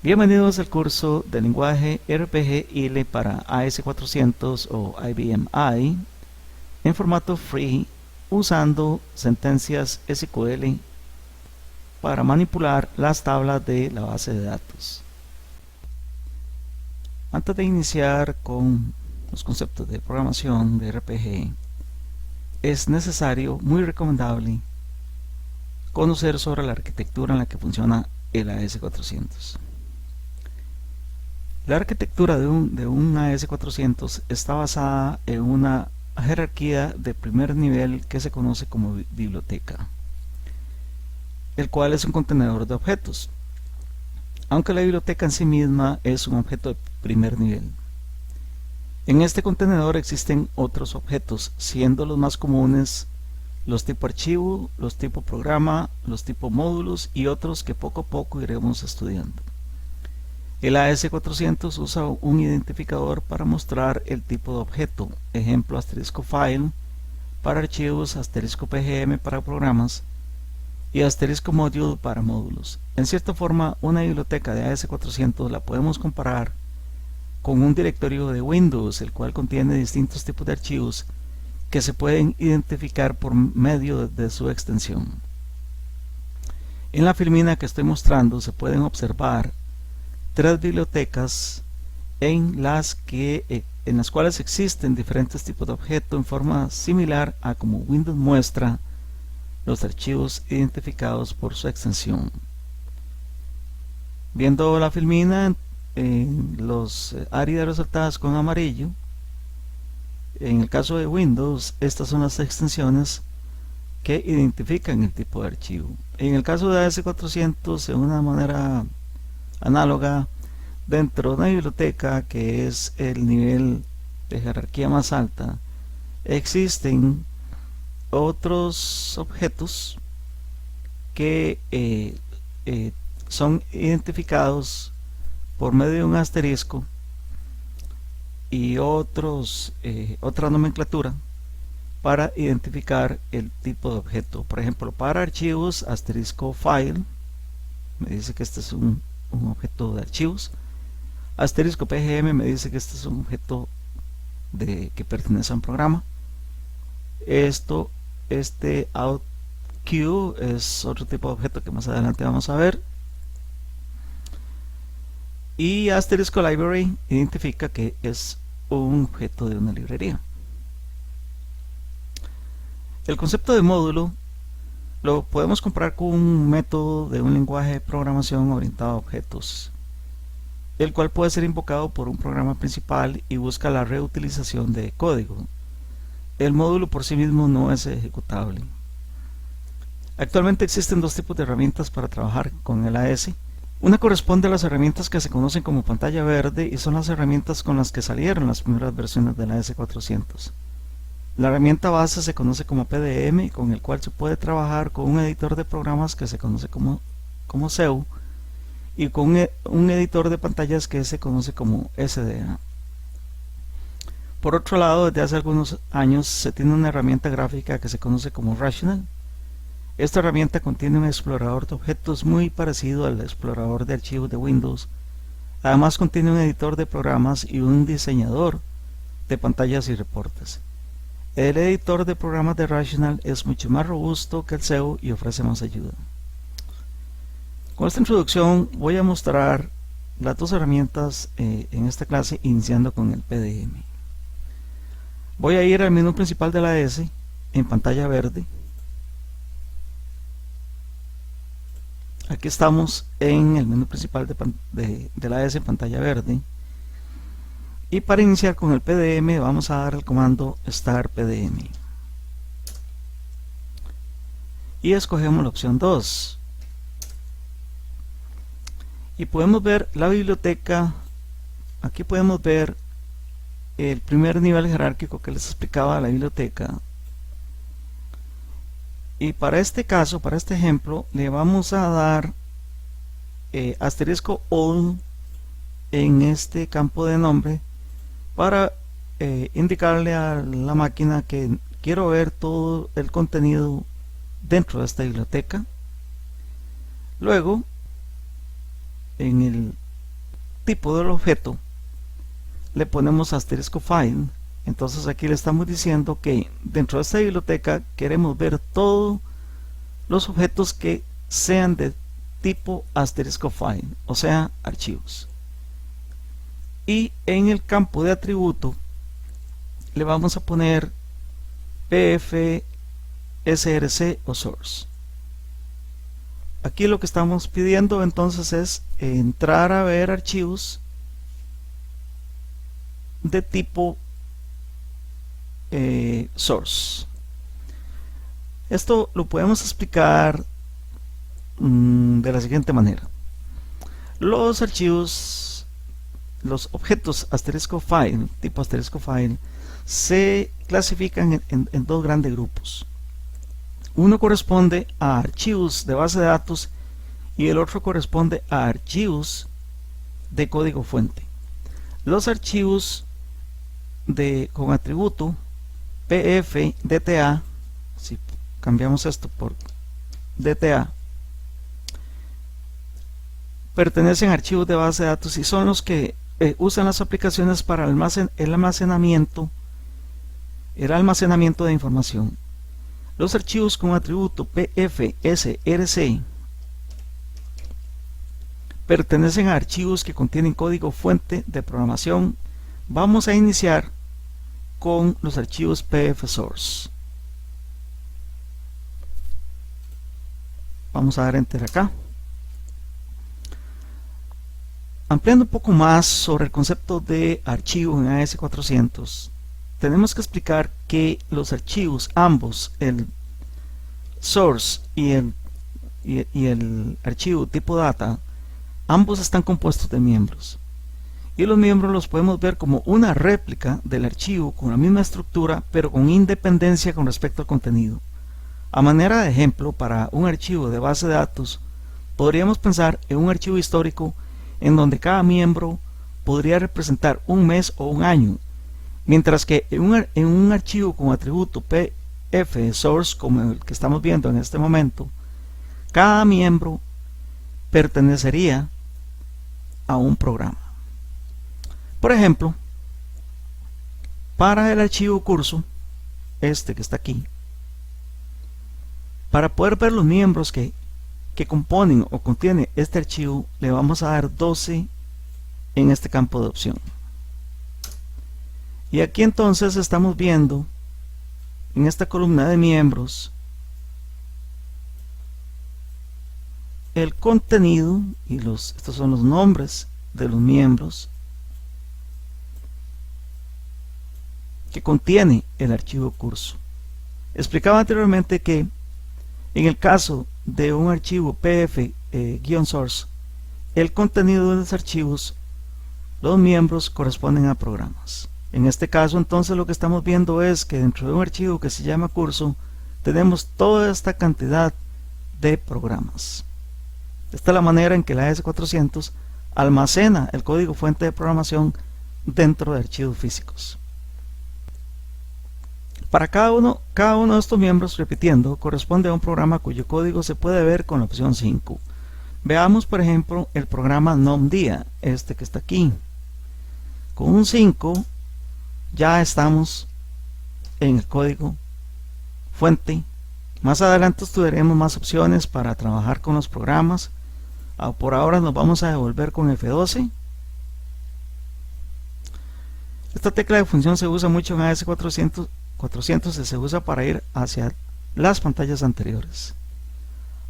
Bienvenidos al curso de lenguaje RPG ILE para AS400 o IBM I en formato free usando sentencias SQL para manipular las tablas de la base de datos. Antes de iniciar con los conceptos de programación de RPG, es necesario, muy recomendable, conocer sobre la arquitectura en la que funciona el AS400. La arquitectura de un AS400 está basada en una jerarquía de primer nivel que se conoce como biblioteca, el cual es un contenedor de objetos, aunque la biblioteca en sí misma es un objeto de primer nivel. En este contenedor existen otros objetos, siendo los más comunes los tipo archivo, los tipo programa, los tipo módulos y otros que poco a poco iremos estudiando. El AS400 usa un identificador para mostrar el tipo de objeto, ejemplo asterisco file para archivos, asterisco pgm para programas y asterisco module para módulos. En cierta forma, una biblioteca de AS400 la podemos comparar con un directorio de Windows, el cual contiene distintos tipos de archivos que se pueden identificar por medio de su extensión. En la filmina que estoy mostrando se pueden observar tres bibliotecas en las cuales existen diferentes tipos de objetos en forma similar a como Windows muestra los archivos identificados por su extensión. Viendo la filmina en los áreas resaltadas con amarillo, en el caso de Windows, estas son las extensiones que identifican el tipo de archivo. En el caso de AS400, de una manera análoga, dentro de una biblioteca que es el nivel de jerarquía más alta, existen otros objetos que son identificados por medio de un asterisco y otra nomenclatura para identificar el tipo de objeto. Por ejemplo, para archivos, asterisco file me dice que este es un objeto de archivos. Asterisco pgm me dice que este es un objeto que pertenece a un programa. Este outQ es otro tipo de objeto que más adelante vamos a ver. Y asterisco library identifica que es un objeto de una librería. El concepto de módulo lo podemos comparar con un método de un lenguaje de programación orientado a objetos, el cual puede ser invocado por un programa principal y busca la reutilización de código. El módulo por sí mismo no es ejecutable. Actualmente existen dos tipos de herramientas para trabajar con el AS. Una corresponde a las herramientas que se conocen como pantalla verde y son las herramientas con las que salieron las primeras versiones del AS400. La herramienta base se conoce como PDM, con el cual se puede trabajar con un editor de programas que se conoce como CEU y con un editor de pantallas que se conoce como SDA. Por otro lado, desde hace algunos años se tiene una herramienta gráfica que se conoce como Rational. Esta herramienta contiene un explorador de objetos muy parecido al explorador de archivos de Windows. Además contiene un editor de programas y un diseñador de pantallas y reportes. El editor de programas de Rational es mucho más robusto que el CEU y ofrece más ayuda. Con esta introducción voy a mostrar las dos herramientas en esta clase, iniciando con el PDM. Voy a ir al menú principal de la AS en pantalla verde. Aquí estamos en el menú principal de la AS en pantalla verde. Y para iniciar con el PDM vamos a dar el comando start PDM. Y escogemos la opción 2. Y podemos ver la biblioteca. Aquí podemos ver el primer nivel jerárquico que les explicaba la biblioteca. Y para este caso, para este ejemplo, le vamos a dar asterisco all en este campo de nombre para indicarle a la máquina que quiero ver todo el contenido dentro de esta biblioteca. Luego en tipo del objeto, le ponemos asterisco file. Entonces aquí le estamos diciendo que dentro de esta biblioteca queremos ver todos los objetos que sean de tipo asterisco file, o sea, archivos. Y en el campo de atributo le vamos a poner pf, src o source. Aquí lo que estamos pidiendo entonces es entrar a ver archivos de tipo source. Esto lo podemos explicar de la siguiente manera. Los archivos, los objetos asterisco file, tipo asterisco file, se clasifican en dos grandes grupos. Uno corresponde a archivos de base de datos y el otro corresponde a archivos de código fuente. Los archivos con atributo pf-dta, si cambiamos esto por dta, pertenecen a archivos de base de datos y son los que usan las aplicaciones para el almacenamiento de información. Los archivos con atributo pf-src pertenecen a archivos que contienen código fuente de programación. Vamos a iniciar con los archivos pf-source. Vamos a dar enter acá. Ampliando un poco más sobre el concepto de archivo en AS400, tenemos que explicar que los archivos, ambos, el source y el archivo tipo data, ambos están compuestos de miembros. Y los miembros los podemos ver como una réplica del archivo con la misma estructura, pero con independencia con respecto al contenido. A manera de ejemplo, para un archivo de base de datos, podríamos pensar en un archivo histórico en donde cada miembro podría representar un mes o un año, mientras que en un archivo con atributo pf-source, como el que estamos viendo en este momento, cada miembro pertenecería a un programa. Por ejemplo, para el archivo curso, este que está aquí, para poder ver los miembros que componen o contiene este archivo, le vamos a dar 12 en este campo de opción. Y aquí entonces estamos viendo en esta columna de miembros el contenido y estos son los nombres de los miembros que contiene el archivo curso. Explicaba anteriormente que en el caso de un archivo pf-source, el contenido de los archivos, los miembros corresponden a programas. En este caso entonces lo que estamos viendo es que dentro de un archivo que se llama curso tenemos toda esta cantidad de programas. Esta es la manera en que la AS400 almacena el código fuente de programación dentro de archivos físicos. Para cada uno de estos miembros, repitiendo, corresponde a un programa cuyo código se puede ver con la opción 5. Veamos por ejemplo el programa nomdia, este que está aquí. Con un 5 ya estamos en el código fuente. Más adelante estudiaremos más opciones para trabajar con los programas. Por ahora nos vamos a devolver con F12. Esta tecla de función se usa mucho en AS400 y se usa para ir hacia las pantallas anteriores.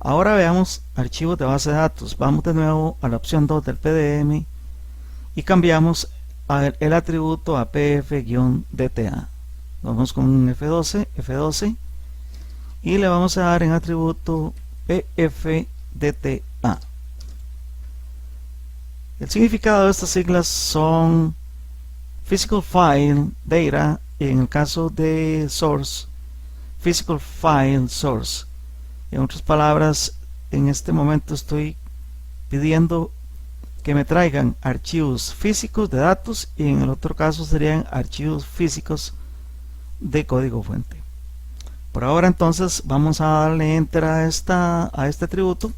Ahora veamos archivos de base de datos. Vamos de nuevo a la opción 2 del PDM y cambiamos el atributo a pf-dta. Vamos con un F12 y le vamos a dar en atributo pf-dta. El significado de estas siglas son Physical File Data, y en el caso de Source, Physical File Source. En otras palabras, en este momento estoy pidiendo que me traigan archivos físicos de datos y en el otro caso serían archivos físicos de código fuente. Por ahora entonces vamos a darle enter a este atributo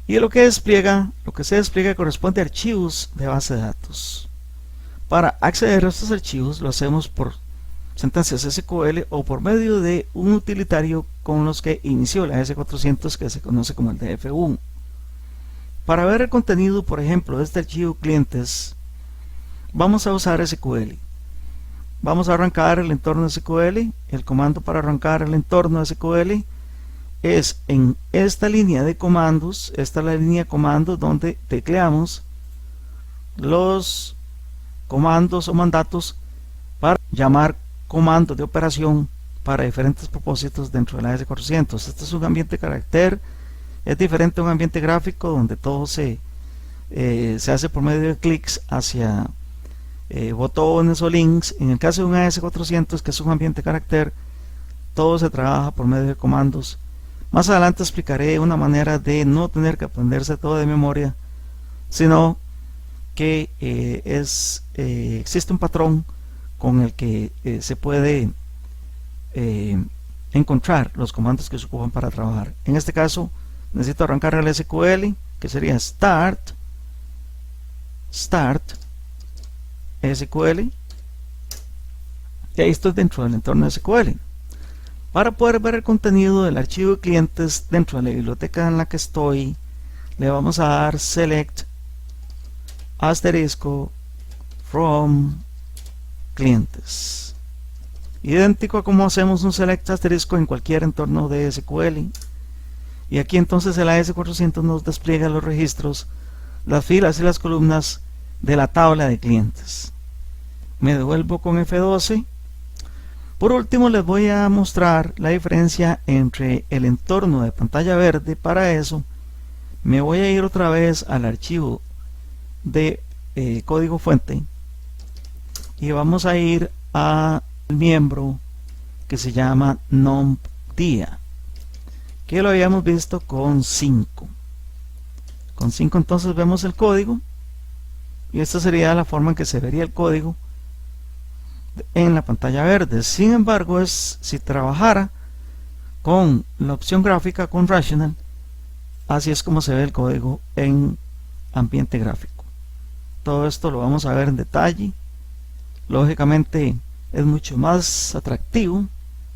Y lo que se despliega corresponde a archivos de base de datos. Para acceder a estos archivos lo hacemos por sentencias SQL o por medio de un utilitario con los que inició la AS400, que se conoce como el DF1. Para ver el contenido, por ejemplo, de este archivo clientes, vamos a usar SQL. Vamos a arrancar el entorno SQL. El comando para arrancar el entorno SQL es en esta línea de comandos. Esta es la línea de comandos donde tecleamos los comandos o mandatos para llamar comandos de operación para diferentes propósitos dentro de la AS400. Este es un ambiente carácter, es diferente a un ambiente gráfico donde todo se hace por medio de clics hacia botones o links. En el caso de un AS400, que es un ambiente carácter, todo se trabaja por medio de comandos. Más adelante explicaré una manera de no tener que aprenderse todo de memoria, sino que existe un patrón con el que se puede encontrar los comandos que se ocupan para trabajar. En este caso necesito arrancar el SQL, que sería start SQL, y ahí estoy dentro del entorno SQL. Para poder ver el contenido del archivo de clientes dentro de la biblioteca en la que estoy, le vamos a dar select asterisco from clientes, idéntico a como hacemos un select asterisco en cualquier entorno de SQL. Y aquí entonces el AS400 nos despliega los registros, las filas y las columnas de la tabla de clientes. Me devuelvo con F12. Por último les voy a mostrar la diferencia entre el entorno de pantalla verde. Para eso me voy a ir otra vez al archivo de código fuente y vamos a ir al miembro que se llama numpdia, que lo habíamos visto con 5. Con 5 entonces vemos el código, y esta sería la forma en que se vería el código en la pantalla verde. Sin embargo, si trabajara con la opción gráfica, con Rational, así es como se ve el código en ambiente gráfico. Todo esto lo vamos a ver en detalle. Lógicamente es mucho más atractivo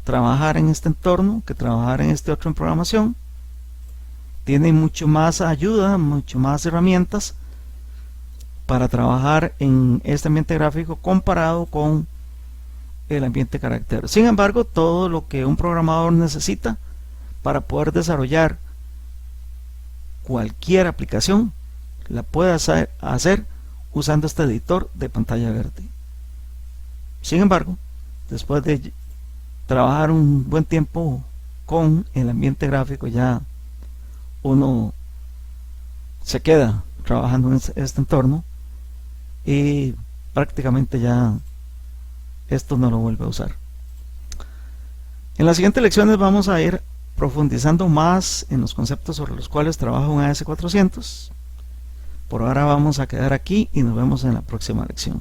trabajar en este entorno que trabajar en este otro en programación. Tiene mucho más ayuda, mucho más herramientas para trabajar en este ambiente gráfico comparado con el ambiente carácter. Sin embargo, todo lo que un programador necesita para poder desarrollar cualquier aplicación la puede hacer usando este editor de pantalla verde. Sin embargo, después de trabajar un buen tiempo con el ambiente gráfico, ya uno se queda trabajando en este entorno y prácticamente ya esto no lo vuelve a usar. En las siguientes lecciones vamos a ir profundizando más en los conceptos sobre los cuales trabaja un AS400. Por ahora vamos a quedar aquí y nos vemos en la próxima lección.